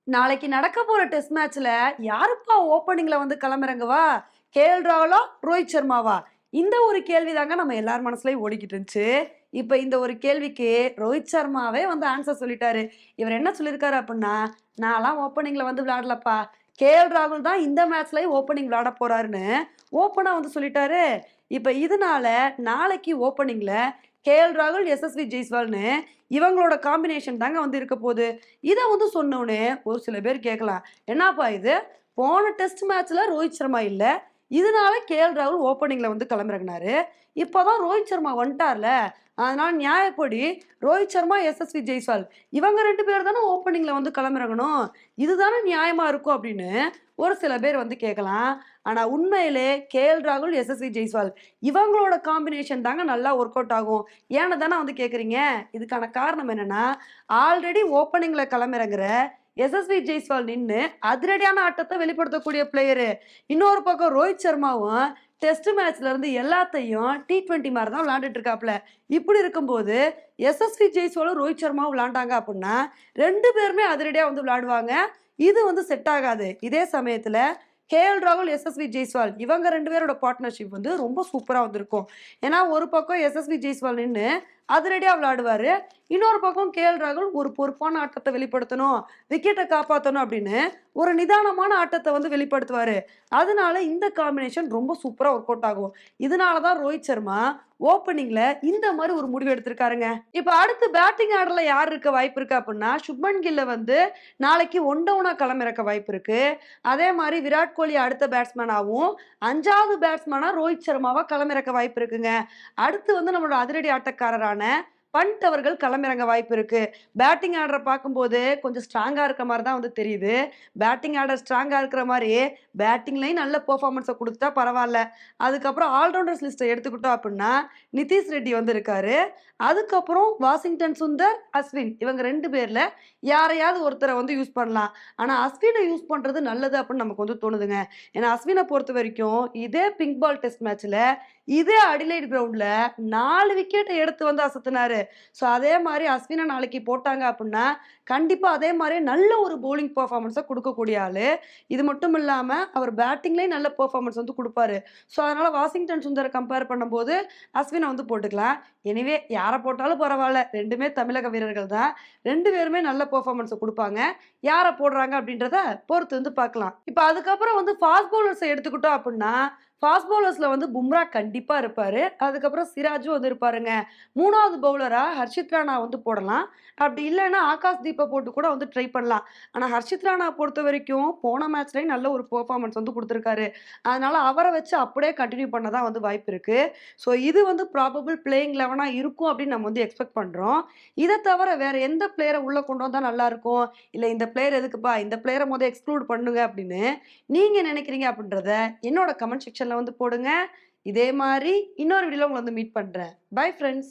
நாளைக்கு நடக்க போற டெஸ்ட் மேட்ச்ல யாருப்பா ஓப்பனிங்ல வந்து களமிறங்குவா? கேஎல் ராகுலா? ரோஹித் சர்மாவா? இந்த ஒரு கேள்வி தாங்க நம்ம எல்லார் மனசுலயும் ஓடிக்கிட்டு இருந்துச்சு. இப்ப இந்த ஒரு கேள்விக்கு ரோஹித் சர்மாவே வந்து ஆன்சர் சொல்லிட்டாரு. இவர் என்ன சொல்லியிருக்காரு அப்டின்னா, "நான்லாம் ஓப்பனிங்ல வந்து விளையாடலப்பா. கேஎல் ராகுல் தான் இந்த மேட்ச்லயும் ஓப்பனிங் விளையாட போறாருன்னு" ஓப்பனா வந்து சொல்லிட்டாரு. இப்ப இதனால நாளைக்கு ஓப்பனிங்ல கேஎல் ராகுல், எஸ்எஸ்வி ஜெய்ஸ்வால்னு இவங்களோட காம்பினேஷன் தாங்க வந்து இருக்க போகுது. இத வந்து சொன்னோனே ஒரு சில பேர் கேட்கலாம். "என்னப்பா இது? போன டெஸ்ட் மேட்ச்ல ரோஹித் சர்மா இல்ல. இதனால கேஎல் ராகுல் ஓப்பனிங்ல வந்து களமிறங்குனாரு. இப்பதான் ரோஹித் சர்மா வந்துட்டார்ல. அதனால நியாயப்படி ரோஹித் சர்மா, எஸ்எஸ்வி ஜெய்ஸ்வால் இவங்க 2 பேர் தானே ஓப்பனிங்ல வந்து களமிறங்கணும். இதுதானே நியாயமா இருக்கும்" அப்படின்னு ஒரு சில பேர் வந்து கேட்கலாம். ஆனா உண்மையிலே கேஎல் ராகுல், எஸ்எஸ்வி ஜெய்ஸ்வால் இவங்களோட காம்பினேஷன் தாங்க நல்லா ஒர்க் அவுட் ஆகும். ஏன்னு தானே வந்து கேட்குறீங்க. இதுக்கான காரணம் என்னன்னா, ஆல்ரெடி ஓப்பனிங்ல களமிறங்குற எஸ்எஸ்வி ஜெய்ஸ்வால் நின்னு அதிரடியான ஆட்டத்த வெளிப்படுத்தக்கூடிய பிளேயரு. இன்னொரு பக்கம் ரோஹித் சர்மாவும் டெஸ்ட் மேட்ச்ல இருந்து எல்லாத்தையும் T20 மாரி தான் விளையாண்டுட்டு இருக்காப்ல. இப்படி இருக்கும்போது எஸ்எஸ்வி ஜெய்ஸ்வாலும், ரோஹித் சர்மாவும் விளையாண்டாங்க அப்படின்னா 2 பேருமே அதிரடியா வந்து விளையாடுவாங்க. இது வந்து செட் ஆகாது. இதே சமயத்துல கேஎல் ராகுல், எஸ்எஸ்வி ஜெய்ஸ்வால் இவங்க 2 பேரோட பார்ட்னர்ஷிப் வந்து ரொம்ப சூப்பரா வந்திருக்கும். ஏன்னா ஒரு பக்கம் எஸ்எஸ்வி ஜெய்ஸ்வால் நின்னு அதிரடியா விளையாடுவாரு. இன்னொரு பக்கம் கேஎல் ராகுல் ஒரு பொறுப்பான ஆட்டத்த வெளிப்படுத்தணும், விக்கெட்ட காப்பாத்தணும் அப்படின்னு ஒரு நிதானமான ஆட்டத்த வந்து வெளிப்படுத்துவாரு. அதனால இந்த காம்பினேஷன் ரொம்ப சூப்பரா ஒர்க் அவுட் ஆகும். இதனால தான் ரோஹித் சர்மா ஓப்பனிங்ல இந்த மாரி ஒரு முடிவு எடுத்திருக்காருங்க. இப்ப அடுத்து பேட்டிங் ஆர்டர்ல யார் இருக்க வாய்ப்பு இருக்கு அப்டின்னா, சுப்மன் கில்ல வந்து நாளைக்கு ஒன் டவுனா களமிறக்க வாய்ப்பு இருக்கு. அதே மாரி விராட் கோலி அடுத்த பேட்ஸ்மேனாவும், 5வது பேட்ஸ்மேனா ரோஹித் சர்மாவா களமிறக்க வாய்ப்பு இருக்குங்க. அடுத்து வந்து நம்மளோட அதிரடி ஆட்டக்காரரான பண்ட் அவர்கள் களமிறங்க வாய்ப்பு இருக்கு. பேட்டிங் ஆர்டர பார்க்கும்போது கொஞ்சம் ஸ்ட்ராங்கா இருக்க மாரி தான் வந்து தெரியுது. பேட்டிங் ஆர்டர் ஸ்ட்ராங்கா இருக்கிற மாரி, பேட்டிங்லயும் நல்ல பெர்ஃபார்மன்ஸ குடுத்துட்டா பரவால்ல. அதுக்கப்புறம் ஆல்ரவுண்டர்ஸ் லிஸ்ட்ட எடுத்துக்கிட்டோம் அப்டின்னா, நிதிஷ் ரெட்டி வந்து இருக்காரு. அதுக்கப்புறம் வாஷிங்டன் சுந்தர், அஸ்வின் இவங்க 2 பேர்ல யாரையாவது ஒருத்தர வந்து யூஸ் பண்ணலாம். ஆனா அஸ்வின யூஸ் பண்றது நல்லது அப்டின்னு நமக்கு வந்து தோணுதுங்க. ஏன்னா அஸ்வின பொறுத்தவரைக்கும் இதே பிங்க் பால் டெஸ்ட் மேட்ச்ல இதே அடிலைட் கிரவுண்ட்ல 4 விக்கெட்ட எடுத்து வந்து அசத்துனாரு. ஸோ அதே மாரி அஸ்வின நாளைக்கு போட்டாங்க அப்டின்னா, கண்டிப்பா அதே மாரி நல்ல ஒரு பவுலிங் பெர்ஃபார்மன்ஸ குடுக்கக்கூடிய ஆளு. இது மட்டும் இல்லாம அவர் பேட்டிங்லயும் நல்ல பெர்ஃபார்மன்ஸ் வந்து குடுப்பாரு. ஸோ அதனால வாஷிங்டன் சுந்தர கம்பேர் பண்ணும்போது அஸ்வின வந்து போட்டுக்கலாம். எனிவே யார போட்டாலும் பரவால்ல. 2மே தமிழக வீரர்கள் தான். 2 பேருமே நல்ல பெர்ஃபார்மன்ஸ குடுப்பாங்க. யார போடுறாங்க அப்டின்றத பொறுத்து வந்து பார்க்கலாம். இப்ப அதுக்கப்புறம் வந்து ஃபாஸ்ட் பவுலர்ஸ எடுத்துக்கிட்டோம் அப்டின்னா, ஃபாஸ்ட் பவுலர்ஸ்ல வந்து பும்ரா கண்டிப்பா இருப்பாரு. அதுக்கப்புறம் சிராஜும் வந்து இருப்பாருங்க. 3வது பவுலரா ஹர்ஷித் ராணா வந்து போடலாம். அப்படி இல்லன்னா ஆகாஷ் தீப்ப போட்டு கூட வந்து ட்ரை பண்ணலாம். ஆனா ஹர்ஷித் ராணா பொறுத்தவரைக்கும் போன மேட்ச்லயும் நல்ல ஒரு பெர்ஃபார்மன்ஸ் வந்து குடுத்திருக்காரு. அதனால அவர வச்சு அப்படியே கன்டின்யூ பண்ண தான் வந்து வாய்ப்பு இருக்கு. ஸோ இது வந்து ப்ராபபிள் பிளேயிங் 11ஆ இருக்கும் அப்படின்னு நம்ம வந்து எக்ஸ்பெக்ட் பண்றோம். இத தவிர வேற எந்த பிளேயர உள்ள கொண்டு வந்தா நல்லாருக்கும்? இல்ல இந்த பிளேயர் எதுக்குப்பா? இந்த பிளேயர எக்ஸ்க்ளூட் பண்ணுங்க அப்படின்னு நீங்க நினைக்கிறீங்க அப்படின்றத என்னோட கமெண்ட் செக்ஷன்ல வந்து போடுங்க. இதே மாரி இன்னொரு வீடியோல உங்கள வந்து மீட் பண்றேன். Bye friends.